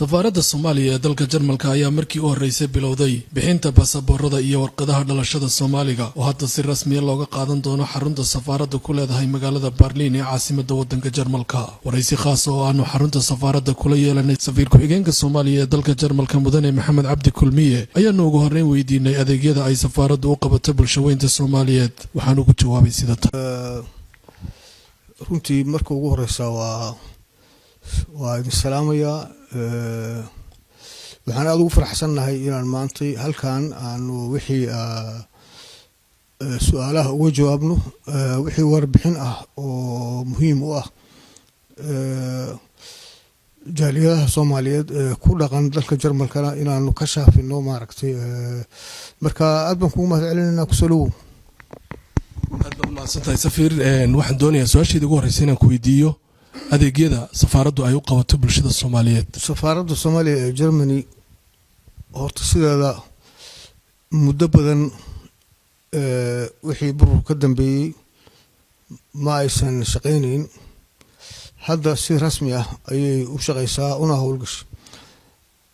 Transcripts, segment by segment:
Safaaradda Soomaaliya ee dalka Jarmalka ayaa markii u horeysay bilowday bixinta baasaboorada iyo warqadaha dhalashada Soomaaliga oo hadda si rasmi ah looga qaadan doono xarunta safaaradda ku leedahay magaalada Berlin ee caasimadda waddanka Jarmalka. Wareysi khaas oo aanu xarunta safaaradda kula yeelanay safiir ku-xigeenka Soomaaliya ee dalka Jarmalka mudane Maxamed Cabdi Kulmiye ayaanu ugu horreyn weydiinay adeegyada ay safaaraddu u qabato bulshaweynta Soomaaliyeed. Waxaan ugu jawaabay sida tan. runtii marka ugu horeysa waa idin salaamaya waxaan aad ugu faraxsanahay inaan maanta halkan aanu wixii su'aalaha uga jawaabno wixii warbixin ah oo muhiim u ah jaaliyadaha Soomaaliyeed ku dhaqan dalka Jarmalkana inaanu ka shaafino maaragtay marka aad baan kugu mahadcelinaynaa ku soo aad baan mahadsantahay safiir waxaan doonayaa su'aasheeda ugu horreysay inaan ku weydiiyo adeegyada safaaraddu ay u qabato bulshada Soomaaliyeed. Safaaradda Soomaaliya ee Germany horta sideeda muddo badan wixii burur ka dambeeyay ma aysan shaqaynayn hadda si rasmi ah ayay u shaqaysaa una howlgashay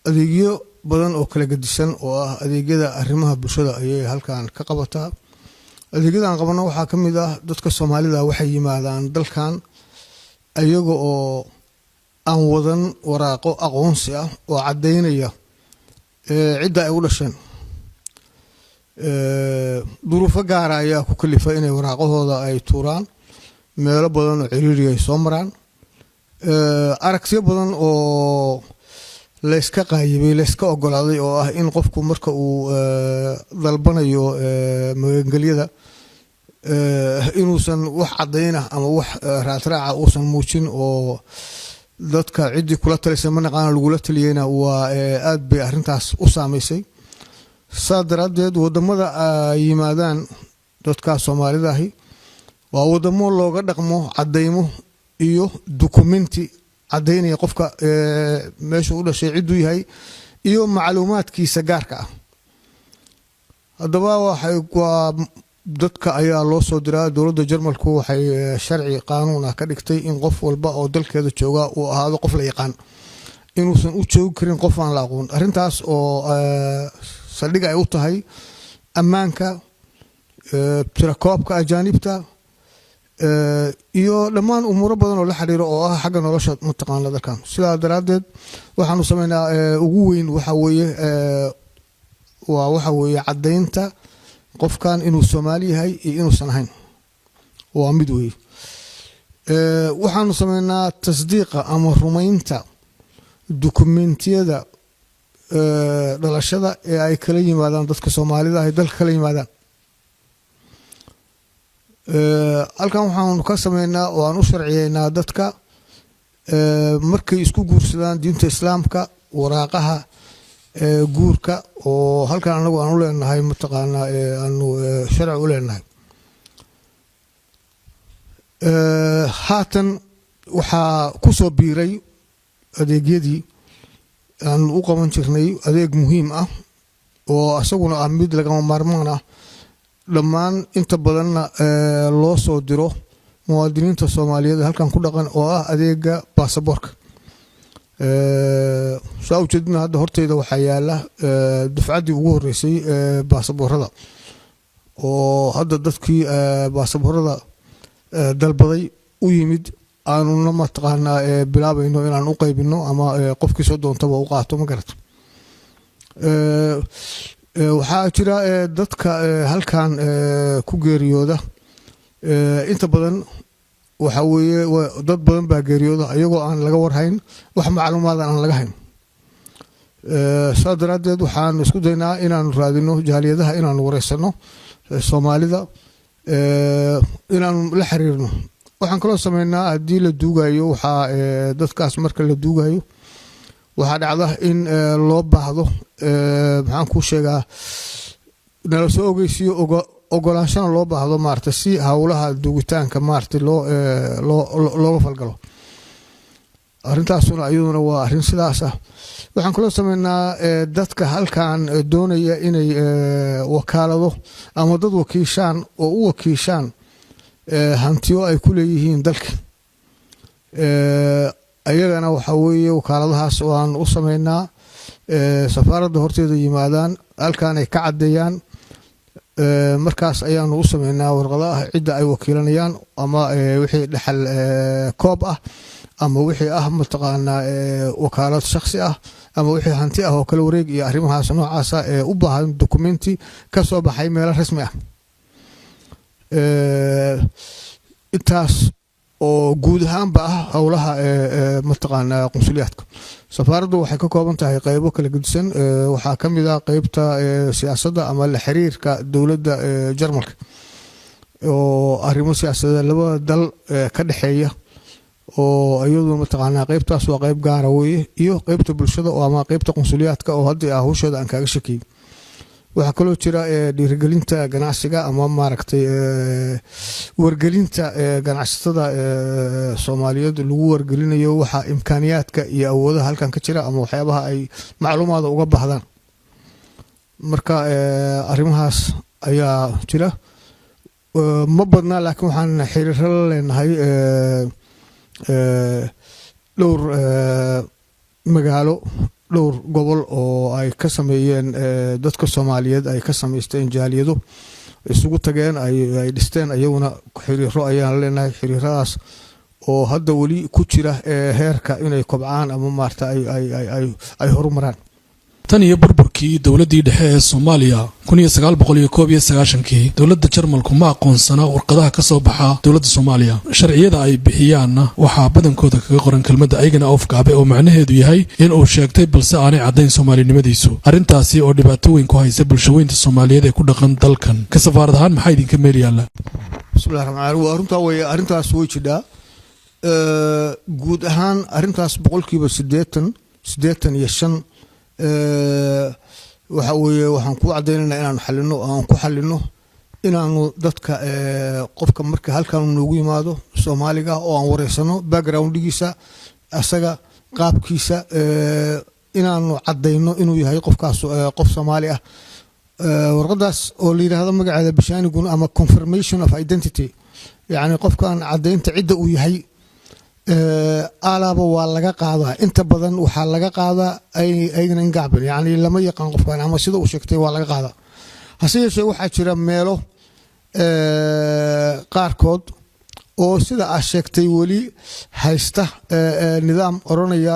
adeegyo badan oo kala gedisan oo ah adeegyada arrimaha bulshada ayay halkan ka qabataa adeegyada aan qabano waxaa ka mid ah dadka Soomaalida waxay yimaadaan dalkan ayaga oo aan wadan waraaqo aqoonsi ah oo cadeynaya cidda ay u dhasheen duruufo gaar ah ayaa ku kalifa inay waraaqahooda ay tuuraan meelo badan oo ciriiri ay soo maraan aragtiyo badan oo la iska qaayibay la iska ogolaaday oo ah in qofku marka uu dalbanayo magangelyada inuusan wax cadeyna ama wax raadraaca uusan muujin oo dadka cidii kula talisay ma naqaan lagula taliyayna waa aad bay arrintaas u saameysay saadaradeed wadamada ay yimaadaan dadka Soomaalida ahi waa wadamo looga dhaqmo cadeymo iyo dokumenti cadeynaya qofka meesha u dhashay ciduu yahay iyo macluumaadkiisa gaarka ah hadaba waa dadka ayaa loo soo diraa dawladda Jarmalku waxay sharci qaanuun ah ka dhigtay in qof walba oo dalkeeda jooga uu ahaado qof la yaqaan inuusan u joogi karin qof aan la aqoon arrintaas oo saldhig ay u tahay ammaanka tirakoobka ajaanibta iyo dhammaan umuuro badan oo la xiriiro oo ah xagga nolosha mutaqaanada dalkan sidaa daraadeed waxaanu sameynaa ugu weyn waxa weeye cadeynta qofkan inuu Soomaali yahay iyo inuusan ahayn waa mid weey waxaanu sameynaa tasdiiqa ama rumaynta dokumentiyada dhalashada ee ay kala yimaadaan dadka Soomaalida ay dalka kala yimaadaan halkan waxaanu ka sameynaa oo aan u sharciyeynaa dadka markay isku guursadaan diinta Islaamka waraaqaha guurka oo halkan anagu aan u leenahay mataqaana aanu sharci u leenahay haatan waxaa ku soo biiray adeegyadii aan u qaban jirnay adeeg muhiim ah oo asaguna ah mid lagama maarmaan ah dhammaan inta badanna loo soo diro muwaadiniinta Soomaaliyeed halkan ku dhaqan oo ah adeega baasaboorka soo ujeedina hadda horteeda waxaa yaala dufcadii ugu horeysay baasaboorada oo hadda dadkii baasaboorada dalbaday u yimid aanuna mataqaanaa bilaabayno inaan u qaybino ama qofkii soo doontaba u qaato ma garato waxaa jira dadka halkan ku geeriyooda inta badan waxa weeye dad badan baa geeriyooda ayagoo aan laga warhayn wax macluumaad aan laga hayn saadaradeed waxaan isku daynaa inaanu raadino jaaliyadaha inaanu wareysano Soomaalida inaanu la xiriirno waxaan kaloo sameynaa haddii la duugayo waxaa dadkaas marka la duugayo waxaa dhacda in loo baahdo maxaan ku sheegaa nala soo ogeysiyo ogolaanshana loo baahdo maartay si hawlaha duugitaanka maartay looga falgalo arrintaasuna ayaduna waa arrin sidaas ah waxaan kaloo sameynaa dadka halkan doonaya inay wakaalado ama dad wakiishaan oo u wakiishaan hantiyo ay ku leeyihiin dalka ayagana waxa weeye wakaaladahaas waan u sameynaa safaaradda horteeda yimaadaan halkaan ay ka cadeeyaan markaas ayaanu u sameynaa warqadaha cidda ay wakiilanayaan ama wixii dhaxal koob ah ama wixii ah mataqaanaa wakaalad shakhsi ah ama wixii hanti ah oo kala wareeg iyo arrimahaas noocaasa ee u baahan dokumenti ka soo baxay meelo rasmi ah intaas oo guud ahaanba ah howlaha mataqaanaa qunsuliyaadka safaaraddu waxay ka kooban tahay qaybo kala gedisan waxaa ka mid ah qaybta siyaasadda ama la xiriirka dowladda Jarmalka oo arrimo siyaasadeed laba dal ka dhaxeeya oo iyadu mataqaanaa qaybtaas waa qayb gaar ah weeye iyo qaybta bulshada oo ama qaybta qunsuliyaadka oo hadda hawsheeda aan kaaga shakiyay waxaa kaloo jira dhiirigelinta ganacsiga ama maaragtay wargelinta ganacsatada Soomaaliyeed lagu wargelinayo waxa imkaaniyaadka iyo awoodaha halkan ka jira ama waxyaabaha ay macluumaad uga baahdaan marka arrimahaas ayaa jira ma badna laakiin waxaan xiriir la leenahay dhowr magaalo dhowr gobol oo ay ka sameeyeen dadka Soomaaliyeed ay ka sameysteen jaaliyado isugu tageen ay dhisteen ayaguna xiriiro ayaan leenahay xiriiradaas oo hadda wali ku jira heerka inay kobcaan ama maarta ay horumaraan tan iyo burburkii dowladii dhexe ee Soomaaliya 1991kii dowladda Jarmalku ma aqoonsana warqadaha ka soo baxa dowladda Soomaaliya sharciyada ay bixiyaanna waxa badankooda kaga qoran kelmadda aygana afgaabe oo macnaheedu yahay in uu sheegtay balse aanay cadeyn Soomaalinimadiisu arintaasi oo dhibaato weyn ku haysa bulshooyinka Soomaaliyeed ee ku dhaqan dalkan ka safaarad ahaan maxay idinka meel yaala bismillaahir rahmaanir rahiim arintaas way jidhaa guud ahaan arintaas 85% waxa weeye waxaan ku cadeynaynaa inaan xalino inaanu dadka qofka marka halkan noogu yimaado Soomaaliga oo aan wareysano backgroundgiisa asaga qaabkiisa inaanu cadeyno inuu yahay qofkaas qof Soomaali ah warqadaas oo la yiraahdo magaceeda bishaanigun ama confirmation of identity yani qofkan cadeynta cidda uu yahay alaaba waa laga qaadaa inta badan waxa laga qaadaa ayna ingacban yani lama yaqaan qofkan ama sida uu sheegtay waa laga qaadaa hase yeeshee waxaa jira meelo qaarkood oo sida aad sheegtay wali haysta nidaam oranaya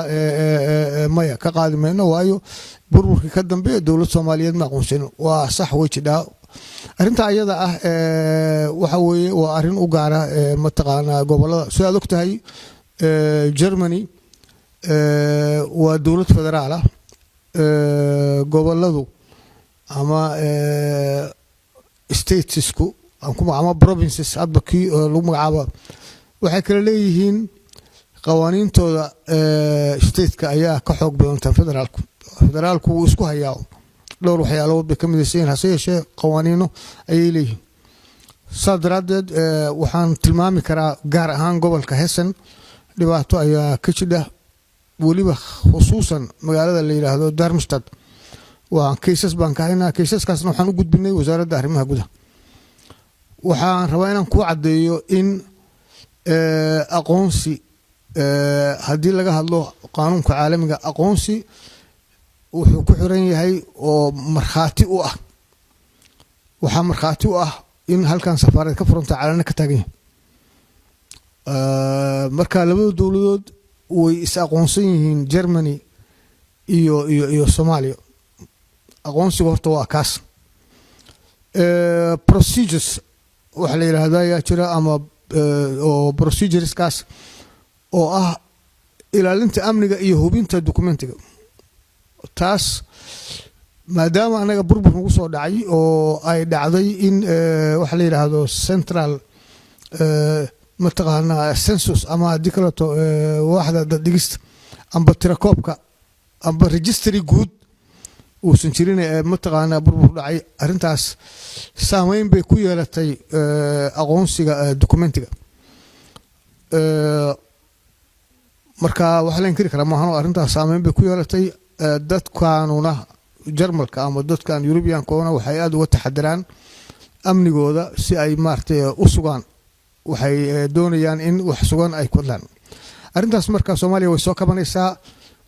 maya ka qaadi mayno waayo burburkii ka dambe dowlad Soomaaliyeed ma aqoonsan waa sax way jidhaa arinta ayada ah waxa weeye waa arin u gaara mataqaanaa gobolada sida aad ogtahay Germany waa dowlad federaal ah goboladu ama statesku ama provinces adbaki lagu magacaabo waxay kala leeyihiin qawaaniintooda stateka ayaa ka xoog badan tan federaalku uu isku hayaa dhowr waxyaalood bay ka midaysan hase yeeshee qawaaniino ayay leeyihiin sadraadeed waxaan tilmaami karaa gaar ahaan gobolka Hessen dhibaato ayaa ka jira waliba khusuusan magaalada la yiraahdo Darmstadt waa cases baan ka haynaa caseskaasna waxaan u gudbinay wasaaradda arrimaha gudaha waxaan rabaa inaan ku cadeeyo in aqoonsi haddii laga hadlo qaanuunka caalamiga aqoonsi wuxuu ku xiran yahay oo markhaati u ah waxaa markhaati u ah in halkan safaarad ka furanta calana ka taagan yahay marka labada dowladood way is aqoonsan yihiin Germany iyo Soomaaliya aqoonsiga horta waa kaas procedures waxa la yiraahdaa yaa jira ama oo procedures kaas oo ah ilaalinta amniga iyo hubinta dokumentiga taas maadaama anaga burbur nagu soo dhacay oo ay dhacday in waxa la yiraahdo central mataqaanaa census ama dikalato waaxda dhigista amba tirakoobka amba registry guud uu san jirin mataqaanaa burbur dhacay arintaas saameyn bay ku yeelatay aqoonsiga dokumentiga marka waxa la inkiri karaa maahan arintaas saameyn bay ku yeelatay dadkaanuna Jarmalka ama dadkan European-koona waxay aad uga taxadiraan amnigooda si ay maartay u sugaan waxay doonayaan in wax sugan ay ku helaan arrintaas marka Soomaaliya way soo kabanaysaa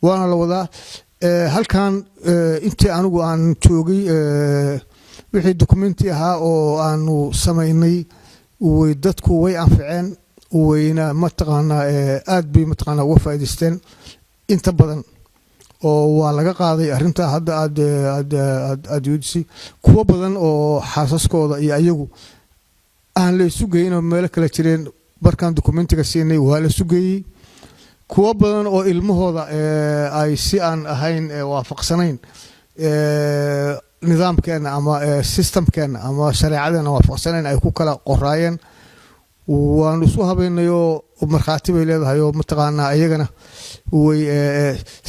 waana la wadaa halkan intii anigu aan joogay wixii dokumenti ahaa oo aanu sameynay way dadku way anficeen wayna mataqaanaa aad bay mataqaanaa uga faa'iideysteen inta badan oo waa laga qaaday arrinta hadda aad yidhi kuwa badan oo xaasaskooda iyo ayagu aan la isu geeyno meel kala jireen barkan dokumentiga siinay waa la isu geeyay kuwa badan oo ilmahooda ay si aan ahayn waafaqsanayn nidaamkeena ama systemkeena ama shareecadeena waafaqsanayn ay ku kala qoraayeen waanu isu habaynayo markhaati bay leedahay oo mataqaanaa ayagana way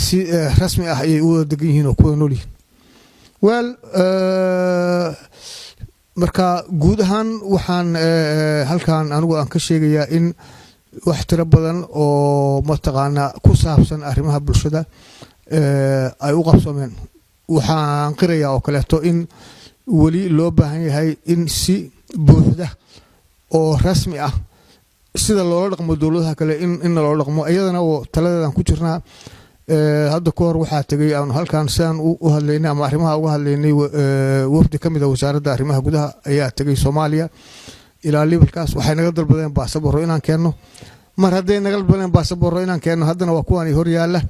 si rasmi ah ayay u degan yihiin oo kuwa nool yihiin marka guud ahaan waxaan halkan anigu aan ka sheegayaa in wax tiro badan oo mataqaanaa ku saabsan arrimaha bulshada ay u qabsoomeen waxaan qirayaa oo kaleeto in weli loo baahan yahay in si buuxda oo rasmi ah sida loola dhaqmo dowladaha kale in loola dhaqmo iyadana oo taladeedan ku jirnaa hadda ka hor waxaa tegay aan halkan sidaan u hadlaynay ama arrimaha uga hadlaynay wafdi ka mid ah wasaaradda arrimaha gudaha ayaa tegay Soomaaliya ilaa levelkaas waxay naga dalbadeen baasaboorro inaan keenno mar hadday naga dalbadeen baasaboorro inaan keenno haddana waa kuwaan hor yaalla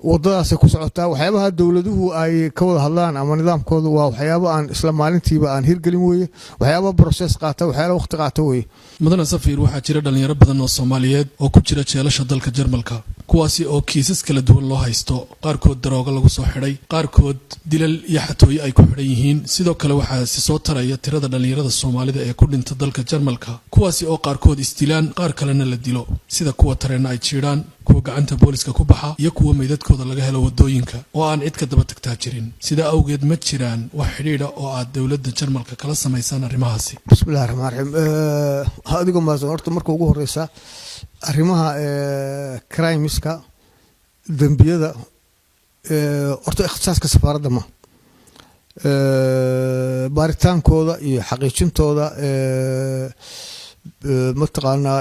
wadadaas ku socotaa waxyaabaha dawladuhu ay ka wada hadlaan ama nidaamkoodu waa waxyaabo aan isla maalintiiba aan hirgelin weeye waxyaabo process qaata waxyaabo waqti qaata weeye mudane Safiir waxaa jira dhalinyaro badan oo Soomaaliyeed oo ku jira jeelasha dalka Jarmalka kuwaasi oo kiisas kala duwan loo haysto qaarkood darooga lagu soo xidhay qaarkood dilal iyo xatooyo ay ku xidhan yihiin sidoo kale waxaa si soo taraya tirada dhalinyarada Soomaalida ee ku dhinta dalka Jarmalka kuwaasi oo qaarkood istilaan qaar kalena la dilo sida kuwa tareena ay jiiraan kuwa gacanta booliska ku baxa iyo kuwa meydadkooda laga helo wadooyinka oo aan cid ka daba tagtaa jirin sida awgeed ma jiraan wax xidhiidha oo aad dawladda Jarmalka kala samaysaan arrimahaasi bismillaahir rahmaanir rahiim adigu ma horta marka ugu horeysa arrimaha crimeska dambiyada horta ikhtisaaska safaaradda ma baaritaankooda iyo xaqiijintooda mataqaanaa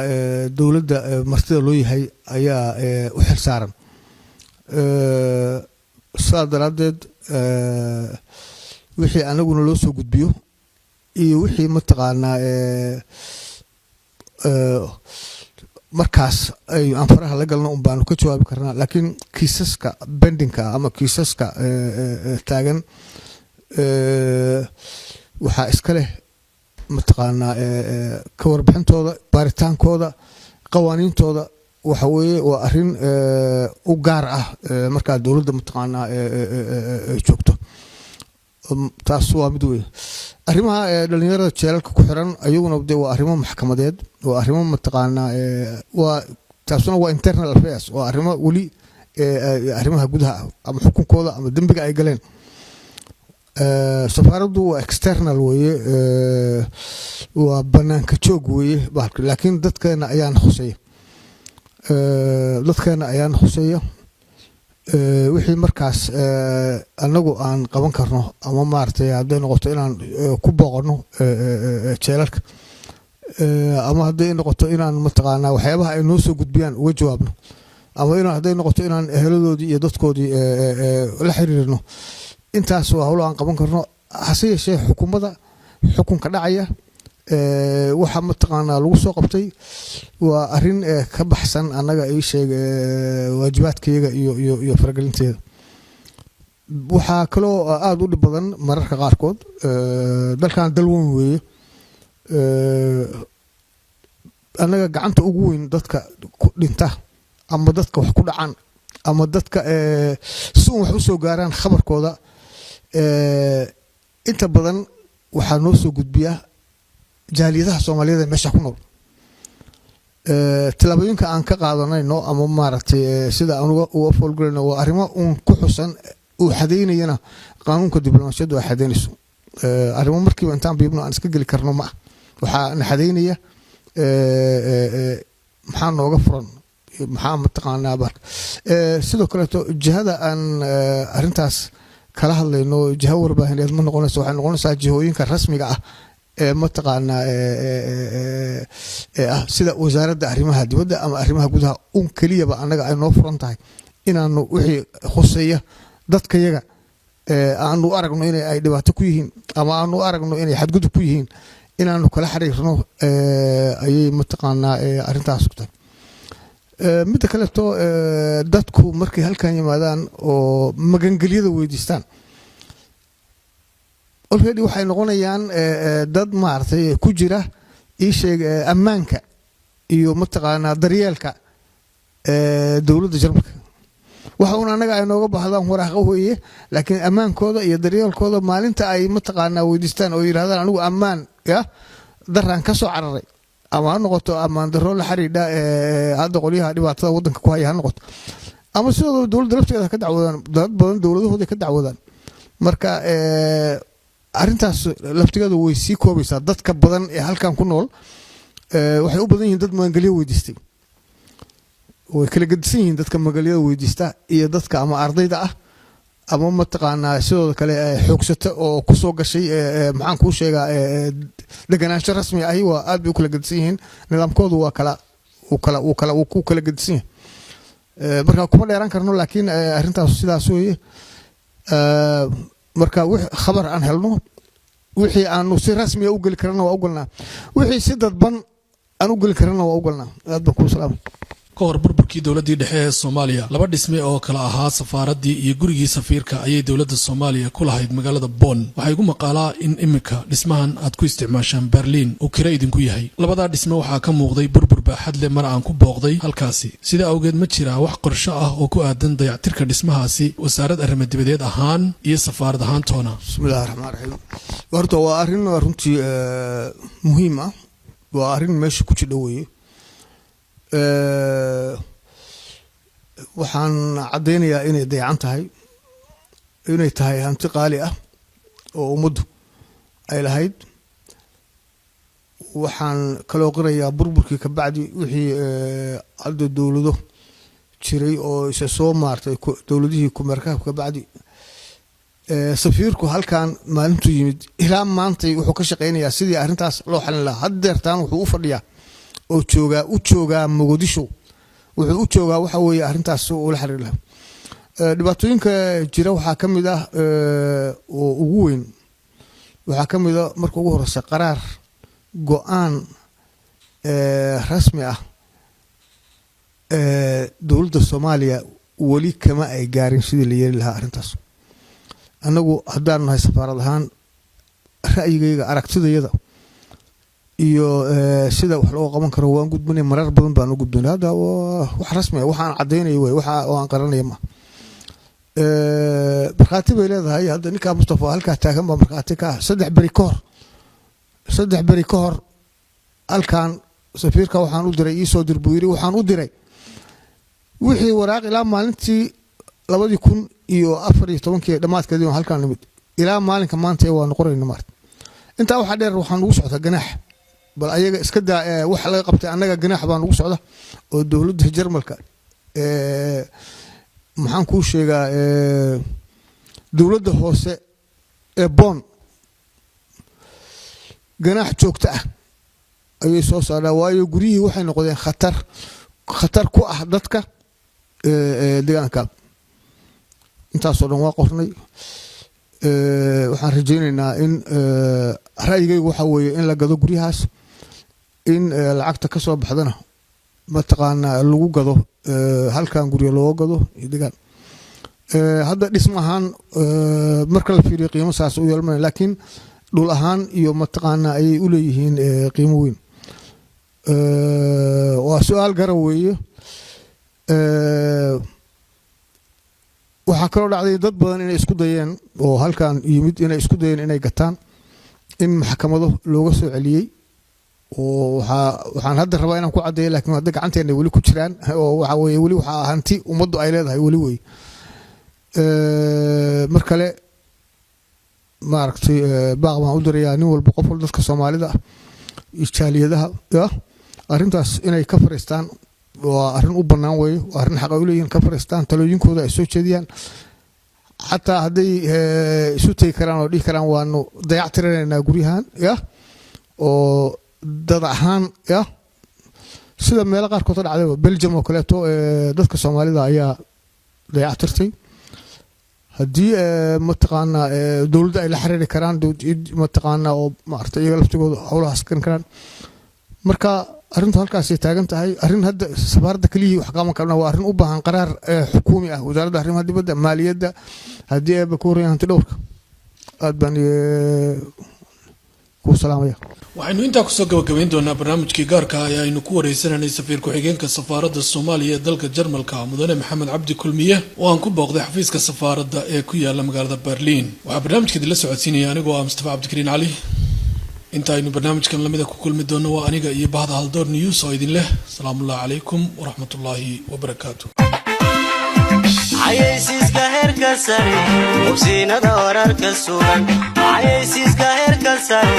dowladda martida loo yahay ayaa u xil saaran sidaa daraaddeed wixii anaguna loo soo gudbiyo iyo wixii mataqaanaa markaas ay aan faraha la galno un baanu ka jawaabi karnaa laakiin kiisaska bendinka ama kiisaska taagan waxaa iska leh mataqaanaa ka warbixintooda baaritaankooda qawaaniintooda waxa weeye waa arrin u gaar ah markaa dowladda mataqaanaa joogto taas waa mid weeye arrimaha dhalinyarada jeelalka ku xiran ayaguna de waa arrimo maxkamadeed waa arrimo mataqaanaa waa taasuna waa internal affairs waa arrimo weli arrimaha gudaha ama xukunkooda ama dembiga ay galeen safaaraddu waa external weeye waa banaanka joog weeye laakiin dadkeena ayaan khuseeya wixii markaas anagu aan qaban karno ama maaragtay hadday noqoto inaan ku booqano jeelalka ama hadday noqoto inaan mataqaanaa waxyaabaha ay noo soo gudbiyaan uga jawaabno ama hadday noqoto inaan eheladoodii iyo dadkoodii la xiriirno intaas waa howlo aan qaban karno hase yeeshee xukunka dhacaya waxa mataqaanaa lagu soo qabtay waa arrin ka baxsan annaga ay sheeg waajibaadkayga iyo faragelinteeda waxaa kaloo aada u dhib badan mararka qaarkood dalkan dal weyn weeye annaga gacanta ugu weyn dadka ku dhinta ama dadka wax ku dhacaan ama dadka si un wax u soo gaaraan khabarkooda inta badan waxaa noo soo gudbiya jaaliyadaha Soomaaliyeed meesha ku nool talaabooyinka aan ka qaadanayno ama maaragtay sida aan uga falgalayno waa arrimo uun ku xusan uu xadeynayana qaanuunka diblomaasiyaddu ay xadeynayso arrimo markiiba intaan biibno aan iska geli karno ma waxaa na xadeynaya maxaa nooga furan maxaa mataqaanaa sidoo kaleeto jihada aan arrintaas kala hadlayno jiha warbaahineed ma noqonayso waxay noqonaysaa jihooyinka rasmiga ah mataqaana sida wasaaradda arrimaha dibadda ama arrimaha gudaha keliyaba annaga ay noo furan tahay inaanu wixii khuseeya dadkayaga aanu aragno inay ay dhibaato ku yihiin ama aanu aragno inay xadgudub ku yihiin inaanu kala xiriirno ayay mataqaanaa arrintaas ku tahay midda kaleeto dadku markay halkan yimaadaan oo magangelyada weydiistaan already waxay noqonayaan dad maaragtay ku jira ii sheeg ammaanka iyo mataqaanaa daryeelka dowladda Jarmalka waxa uu anaga ay nooga baahdaan waraaqo weeye laakiin ammaankooda iyo daryeelkooda maalinta ay mataqaanaa weydiistaan oo yiraahdaan anigu ammaan daran ka soo cararay ama noqoto ammaan darro la xiriidha hadda qoliyaha dhibaatada wadanka ku haya noqoto ama sidoo dowladda lafteeda ka dacwadaan dad badan dowladahooda ka dacwadaan marka arrintaas laftigeeda way sii koobaysaa dadka badan ee halkan ku nool waxay u badan yihiin dad magangelyo weydiistay way kala gedisan yihiin dadka magaalada weydiista iyo dadka ama ardayda ah ama mataqaanaa sidoo kale xoogsata oo ku soo gashay maxaan ku sheegaa deganaansho rasmi ah waa aad bay u kala gedisan yihiin nidaamkoodu waa kala ku kala gedisan yahay marka kuma dheeraan karno laakiin arrintaas sidaas weeye marka wix khabar aan helno wixii aanu si rasmi ah u gali karno waa u galnaa wixii si dadban aan u gali karno waa u galnaa aad baan ku salaam ka hor burburkii dowladdii dhexe ee Soomaaliya laba dhisme oo kala ahaa safaaradii iyo gurigii safiirka ayay dowladda Soomaaliya ku lahayd magaalada Bonn waxay ugu maqaalaa in imika dhismahan aad ku isticmaashaan Berlin uu kira idinku yahay labada dhisme waxaa ka muuqday burbur baaxad leh mar aan ku booqday halkaasi sida awgeed ma jira wax qorshe ah oo ku aadan dayactirka dhismahaasi wasaarad arrimaha dibadeed ahaan iyo safaarad ahaan toona bismillaahir rahmaanir rahiim horta waa arrin runtii muhiim ah waa arrin meesha ku jidha weeye waxaan cadeynayaa inay dayacan tahay inay tahay hanti qaali ah oo ummaddu ay lahayd waxaan kaloo qirayaa burburkii ka bacdi wixii hadda dowlado jiray oo isa soo maartay dowladihii kumeerkaabka ka bacdi safiirku halkan maalintuu yimid ilaa maantay wuxuu ka shaqeynayaa sidii arrintaas loo xalin lahaa haddeertaan wuxuu u fadhiyaa oo joogaa Mogadisho wuxuu u joogaa waxa weeye arrintaas oo la xiriir lahaa dhibaatooyinka jira waxaa ka mid ah oo ugu weyn waxaa ka mid ah marka ugu horeysa qaraar go'aan rasmi ah dowladda Soomaaliya wali kama ay gaarin sidii la yeeli lahaa arrintaas anagu haddaan nahay safaarad ahaan ra'yigayga aragtidayada iyo sida wax loo qaban karo waan gudbinay marar badan baan u gudbinay hada wax rasmi ah waxaan cadeynay waxa aan qaranay ma markaati bay leedahay hadda ninka Mustafa halka taagan ba markaati ka saddex bari ka hor halkan safiirka waxaan u diray soo dirbuuri waxaan u diray wixii waraaq ilaa maalintii 2014 dhamaadkeedii halkan nimid ilaa maalinka maanta waan qoraynaa maart inta waxa dheer waxaan ugu socdaa ganaax bal ayaga iska daa wax laga qabtay anaga ganaax baan ugu socda oo dowladda Jarmalka maxaan ku sheegaa dowladda hoose ee Bonn ganaax joogto ah ayay soo saaraan waayo guriyihii waxay noqdeen khatar ku ah dadka deegaanka intaas oo dhan waa qornay waxaan rajeynaynaa in ra'yigaygu waxa weeye in la gado guryahaas in lacagta ka soo baxdana mataqaanaa lagu gado halkan guryo loo gado deegaan hadda dhismahan marka la fiiriyo qiimo saas u yeelmay laakiin dhul ahaan iyo mataqaanaa ay u leeyihiin qiimo weyn waa su'aal gaar weeye waxaa kaloo dhacday dad badan inay isku dayeen oo halkan yimid inay isku dayeen inay gataan in maxkamado looga soo celiyay oo waxaan hadda rabaa inaan ku cadeeyo laakiin hadda gacanteena wali ku jiraan oo waxa weeye wali waxa hanti ummaddu ay leedahay wali weey mar kale maaragtay baaq baan u dirayaa nin walba qof walba dadka Soomaalida jaaliyadaha arrintaas inay ka fariistaan waa arrin u bannaan weeye waa arrin xaq u leeyihiin ka fariistaan talooyinkooda ay soo jeediyaan xataa hadday isu tagi karaan oo dhihi karaan waanu dayactiraynaa guryahan oo dad ahaan ya sida meel qaar ka dhacday Belgium oo kale dadka Soomaalida ayaa dayactirtay hadii mataqaana dawladda ay la xiriiri karaan mataqaana oo maartay iyaga laftigooda howlahaas kan karaan marka arrintu halkaas ay taagan tahay arrin hadda safaarada kaliya wax qaban karna waa arrin u baahan qaraar xukuumi ah wasaaradda arrimaha dibadda maaliyadda hadii ay ku horeeyaan dhowrka aad baan ku salaamaya waxaynu intaa ku soo gabagabayn doonaa barnaamijkii gaarka ah ee aynu ku wareysananay safiir ku-xigeenka safaaradda Soomaaliya ee dalka Jarmalka mudane Maxamed Cabdi Kulmiye oo aan ku booqday xafiiska safaaradda ee ku yaala magaalada Berlin waxa barnaamijka la socodsiinaya anigoo ah Mustafa Cabdikariin Cali inta aynu barnaamijkan lamida ku kulmi doono waa aniga iyo bahda Haldoor News oo idin leh salaamu calaykum wa rahmatullaahi wa barakaatuh ayaysiiska heerka sare obsiinada wararka sugan ayaysiiska heerka sare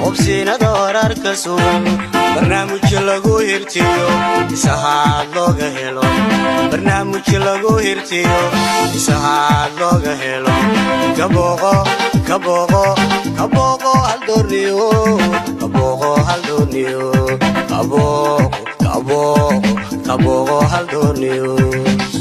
obsiinada wararka sugan barnaamij lagu hirtiyo isahaad looga helo barnaamij lagu hirtiyo isahaad looga helo kabooqo Haldoor News kabooqo Haldoor News kabooqo Haldoor News